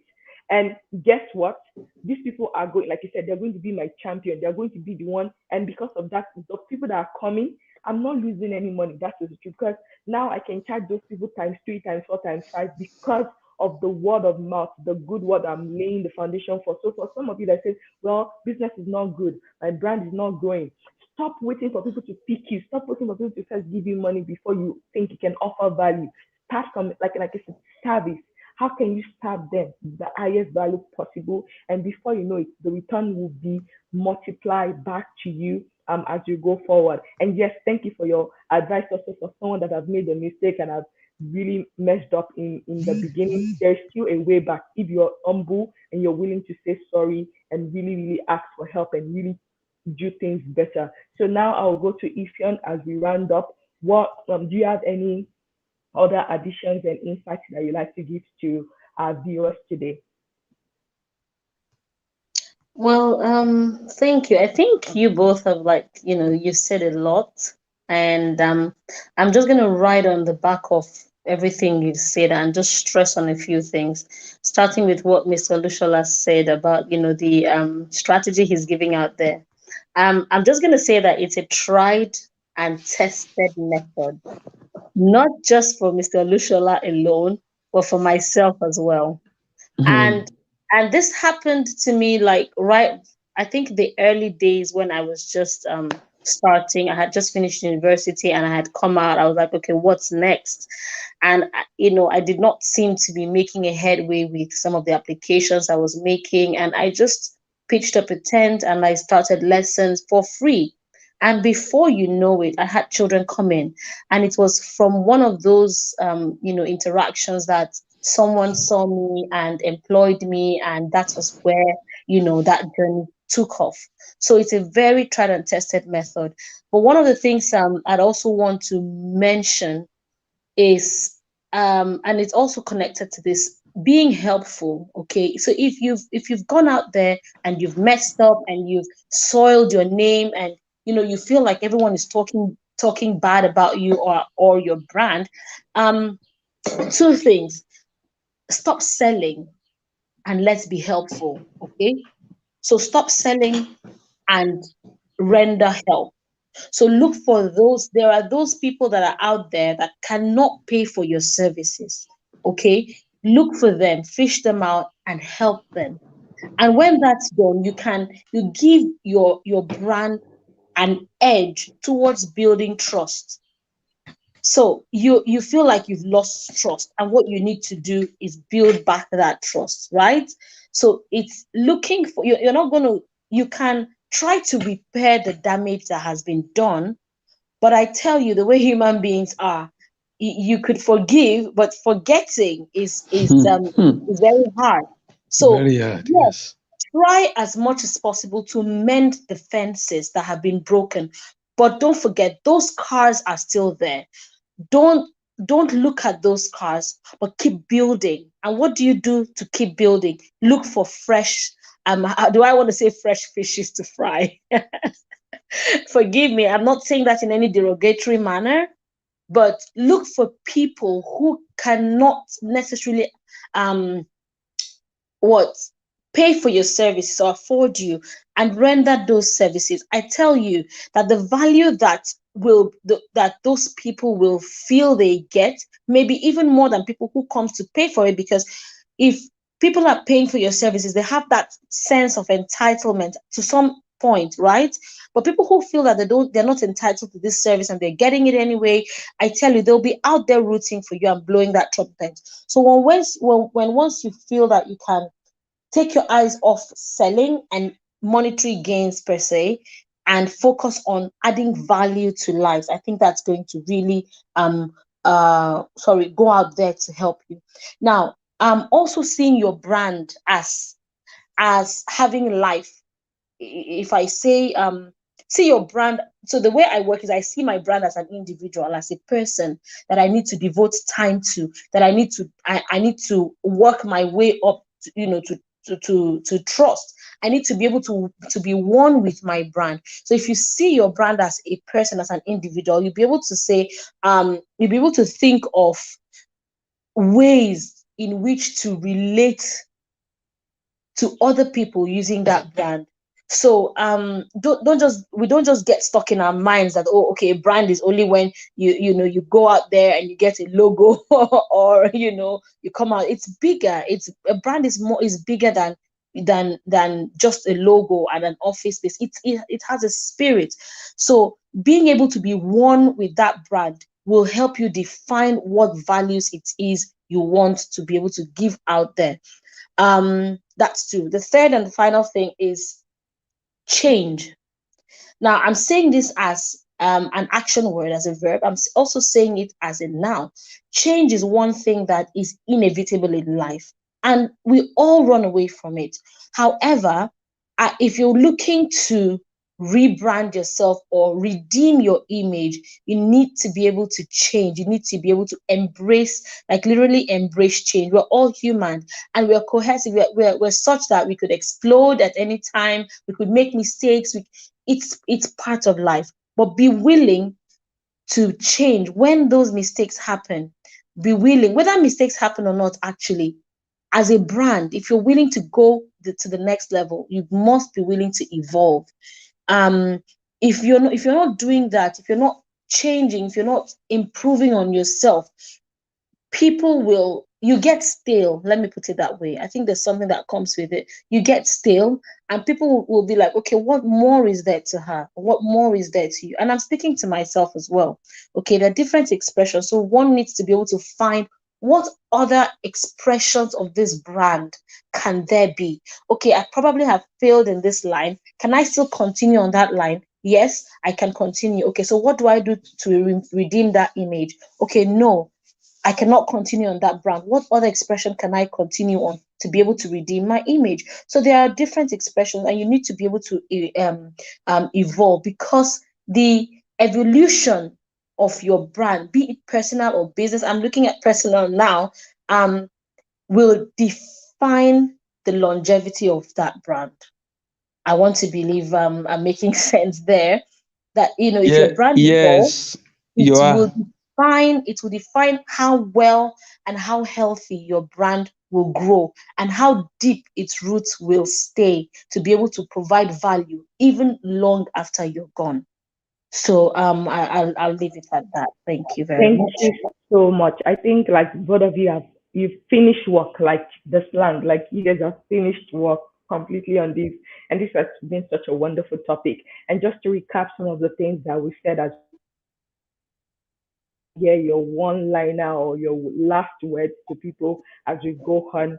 And guess what? These people are going, like you said, they're going to be my champion. They're going to be the one. And because of that, the people that are coming, I'm not losing any money. That is true. Because now I can charge those people times three, times four, times five because of the word of mouth, the good word I'm laying the foundation for. So for some of you that say, well, business is not good, my brand is not growing. Stop waiting for people to pick you. Stop waiting for people to first give you money before you think you can offer value. Start from like I said, service. How can you serve them the highest value possible? And before you know it, the return will be multiplied back to you as you go forward. And yes, thank you for your advice also for someone that has made a mistake and has really messed up in the beginning. There's still a way back if you're humble and you're willing to say sorry and really, really ask for help and really do things better. So now I'll go to Ifyon as we round up. What do you have any other additions and insights that you'd like to give to our viewers today? Well, thank you. I think you both have you said a lot, and I'm just gonna ride on the back of everything you said and just stress on a few things, starting with what Mr. Lushola said about, the strategy he's giving out there. I'm just going to say that it's a tried and tested method, not just for Mr. Lushola alone, but for myself as well. Mhm. And this happened to me like right, I think the early days when I was just starting. I had just finished university and I had come out. I was like, okay, what's next? And I did not seem to be making a headway with some of the applications I was making, and I just pitched up a tent and I started lessons for free. And before you know it, I had children come in, and it was from one of those interactions that someone saw me and employed me, and that was where that journey took off. So it's a very tried and tested method. But one of the things I'd also want to mention is, and it's also connected to this, being helpful. Okay, so if you've gone out there and you've messed up and you've soiled your name, and you feel like everyone is talking bad about you or your brand, um, two things: stop selling and let's be helpful. Okay, so stop selling and render help. So look for those. There are those people that are out there that cannot pay for your services. Okay, look for them, fish them out, and help them. And when that's done, you give your brand an edge towards building trust. So you feel like you've lost trust, and what you need to do is build back that trust, right? So it's looking for you're not going to you can try to repair the damage that has been done, but I tell you, the way human beings are, you could forgive, but forgetting is very hard. So Very hard, yes, yes. try as much as possible to mend the fences that have been broken, but don't forget those scars are still there. Don't don't look at those scars, but keep building. And what do you do to keep building? Look for fresh. Do I want to say fresh fishes to fry? Forgive me, I'm not saying that in any derogatory manner, but look for people who cannot necessarily um what pay for your services or afford you, and render those services. I tell you that the value that those people will feel they get, maybe even more than people who comes to pay for it, because if people are paying for your services, they have that sense of entitlement to some point, right? But people who feel that they're not entitled to this service and they're getting it anyway, I tell you, they'll be out there rooting for you and blowing that trumpet. So when once you feel that you can take your eyes off selling and monetary gains per se, and focus on adding value to lives, I think that's going to really go out there to help you. Now, also seeing your brand as having life. If I say see your brand, so the way I work is I see my brand as an individual, as a person that I need to devote time to, that I need to work my way up to, to trust. I need to be able to be one with my brand. So if you see your brand as a person, as an individual, you'll be able to say you'll be able to think of ways in which to relate to other people using that brand. So don't just we don't just get stuck in our minds that, oh, okay, brand is only when you go out there and you get a logo or you come out. It's bigger. It's a brand is bigger than just a logo and an office space. It has a spirit. So being able to be one with that brand will help you define what values it is you want to be able to give out there. That's two. The third and the final thing is change. Now, I'm saying this as an action word, as a verb. I'm also saying it as a noun. Change is one thing that is inevitable in life, and we all run away from it. However, if you're looking to rebrand yourself or redeem your image, you need to be able to change. You need to be able to embrace, like literally embrace change. We're all human and we're cohesive. We're such that we could explode at any time. We could make mistakes. It's part of life. But be willing to change when those mistakes happen. be willing, whether mistakes happen or not, actually, as a brand, if you're willing to go to the next level, you must be willing to evolve. Um, if you're not doing that, if you're not changing, if you're not improving on yourself, people will, you get stale. Let me put it that way. I think there's something that comes with it. You get stale, and people will be like, okay, what more is there to her? What more is there to you? And I'm speaking to myself as well. Okay, there are different expressions, so one needs to be able to find what other expressions of this brand can there be. Okay, I probably have failed in this line. Can I still continue on that line? Yes, I can continue. Okay, so what do I do to redeem that image? Okay, no, I cannot continue on that brand. What other expression can I continue on to be able to redeem my image? So there are different expressions, and you need to be able to evolve, because the evolution of your brand, be it personal or business, I'm looking at personal now, um, will define the longevity of that brand. I want to believe I'm making sense there. That, if Yeah, your brand evolves, yes, it you will are. define how well and how healthy your brand will grow, and how deep its roots will stay to be able to provide value even long after you're gone. So I'll leave it at that. Thank you very Thank much. you so much. I think like both of you have you've finished work, like the slang, like you guys have finished work completely on this, and this has been such a wonderful topic. And just to recap some of the things that we said as hear your one liner or your last words to people as we go on.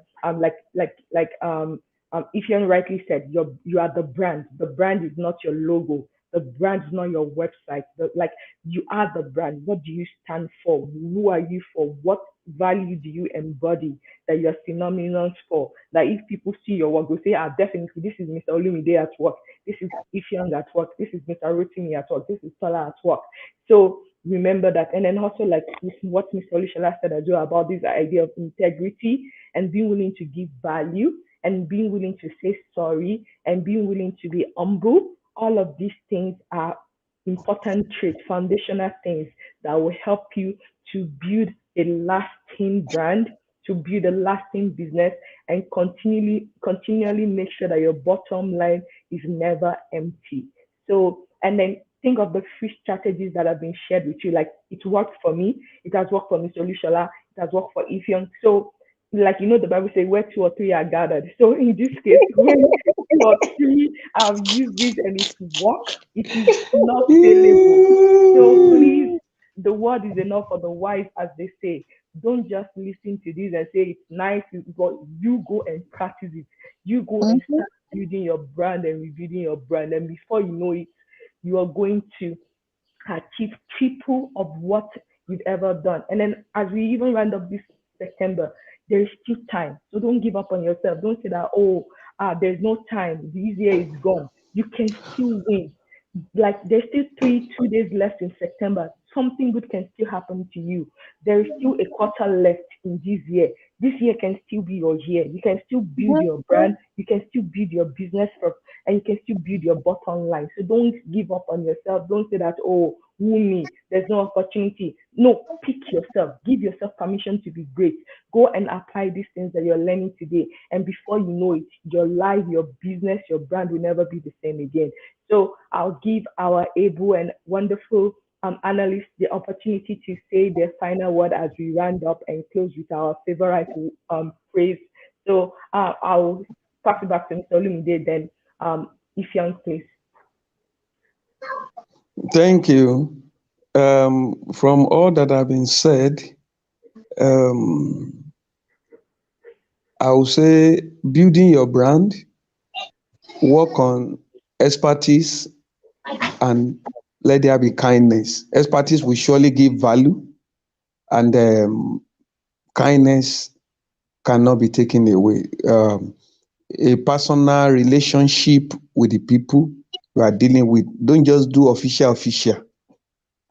If you rightly said, you are the brand. The brand is not your logo. The brand is not your website. You are the brand. What do you stand for? Who are you for? What value do you embody that you're synonymous for? That if people see your work, they say, ah, definitely, this is Mr. Olumide at work. This is Ifyang at work. This is Mr. Rotimi at work. This is Tola at work. So remember that. And then also like what Mr. Olushola said as well about this idea of integrity and being willing to give value and being willing to say sorry and being willing to be humble. All of these things are important traits, foundational things that will help you to build a lasting brand, to build a lasting business, and continually make sure that your bottom line is never empty. So, and then think of the free strategies that have been shared with you. Like it worked for me, it has worked for Mr. Lushola, it has worked for Ifyon. So, like the Bible says, where two or three are gathered. So in this case, when two or three have used this and it work, it is not saleable. So please, the word is enough for the wise, as they say. Don't just listen to this and say it's nice, but you go and practice it. You go and Mhm. start building your brand and rebuilding your brand. And before you know it, you are going to achieve triple of what you've ever done. And then as we even round up this September, there is still time. So don't give up on yourself. Don't say that, oh, there's no time. This year is gone. You can still win. Like there's still 2 days left in September. Something good can still happen to you. There is still a quarter left in this year. This year can still be your year. You can still build Mhm. your brand. You can still build your business and you can still build your bottom line. So don't give up on yourself. Don't say that, oh, who me? There's no opportunity. No, pick yourself. Give yourself permission to be great. Go and apply these things that you're learning today. And before you know it, your life, your business, your brand will never be the same again. So I'll give our able and wonderful analysts the opportunity to say their final word as we round up and close with our favorite phrase. So I'll pass it back to Mr. Olumide then, if young, please. Thank you. From all that have been said, um, I would say building your brand, work on expertise, and let there be kindness. Expertise will surely give value, and kindness cannot be taken away. A personal relationship with the people you are dealing with. Don't just do official.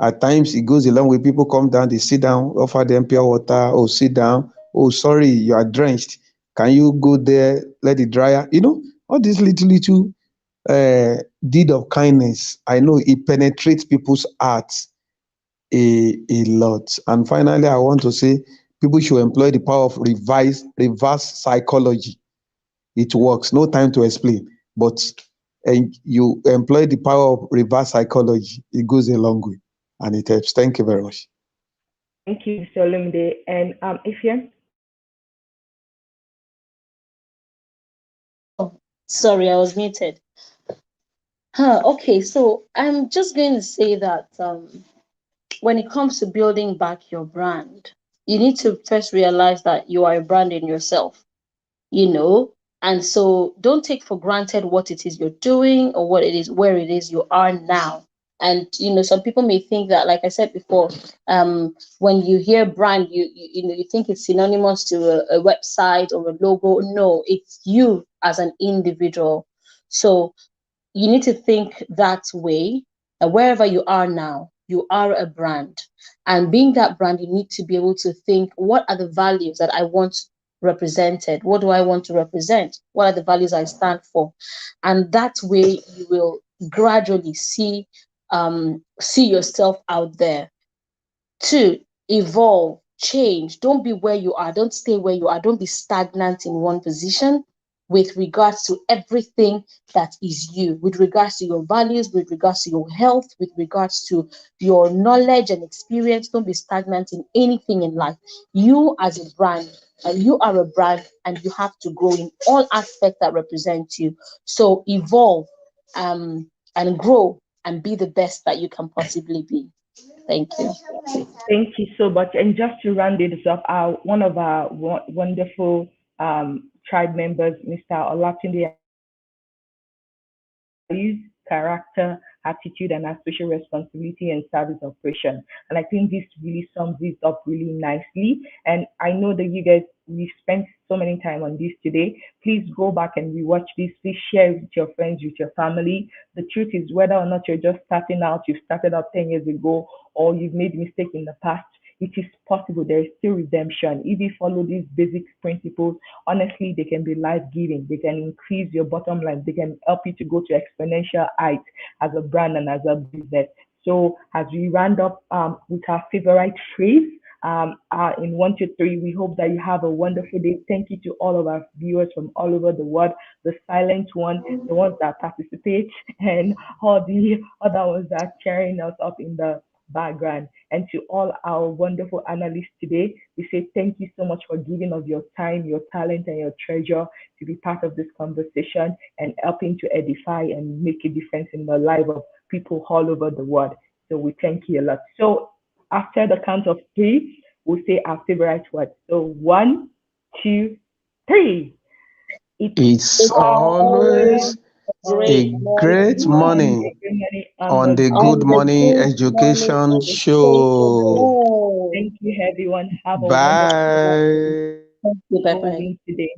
At times it goes a long way. People come down, they sit down, offer them pure water. Oh, sit down. Oh, sorry, you are drenched. Can you go there, let it dry out? All these little deed of kindness. I know it penetrates people's hearts. a lot. And finally, I want to say people should employ the power of reverse psychology. It works. No time to explain, but and you employ the power of reverse psychology. It goes a long way, and it helps. Thank you very much. Thank you, Mr. Olumide. And Ifya? Oh, sorry, I was muted. Okay, so I'm just going to say that when it comes to building back your brand, you need to first realize that you are a brand in yourself, you know? And so don't take for granted what it is you're doing or what it is, where it is you are now. And some people may think that, like I said before, when you hear brand, you think it's synonymous to a website or a logo. No, it's you as an individual. So you need to think that way. And wherever you are now, you are a brand. And being that brand, you need to be able to think, what are the values that I want represented? What do I want to represent? What are the values I stand for? And that way you will gradually see yourself out there. Two, evolve, change. Don't be where you are. Don't stay where you are. Don't be stagnant in one position with regards to everything that is you, with regards to your values, with regards to your health, with regards to your knowledge and experience. Don't be stagnant in anything in life. You as a brand, and you are a brand, and you have to grow in all aspects that represent you. So evolve and grow and be the best that you can possibly be. Thank you. Thank you so much. And just to round this up, one of our wonderful tribe members, Mr. Olatunde, values, character, attitude, and our social responsibility and service operation. And I think this really sums it up really nicely. And I know that you guys, we spent so many time on this today. Please go back and rewatch this. Please share it with your friends, with your family. The truth is, whether or not you're just starting out, you've started out 10 years ago, or you've made mistakes in the past, it is possible. There is still redemption. If you follow these basic principles, honestly, they can be life giving. They can increase your bottom line. They can help you to go to exponential heights as a brand and as a business. So, as we round up with our favorite phrase, in 1, 2, 3, we hope that you have a wonderful day. Thank you to all of our viewers from all over the world, the silent one, the ones that participate, and all the other ones that are cheering us up in the background. And to all our wonderful analysts today, we say thank you so much for giving of your time, your talent, and your treasure to be part of this conversation and helping to edify and make a difference in the life of people all over the world. So we thank you a lot. So after the count of three, we'll say our favorite word. So 1, 2, 3. It's It's always Always always great a great morning morning, morning everybody, on on the the good Good on the Morning Good Morning Education Education Show. Show. Thank you, everyone. Have a wonderful day. Bye. Thank you. Bye bye. Closing today.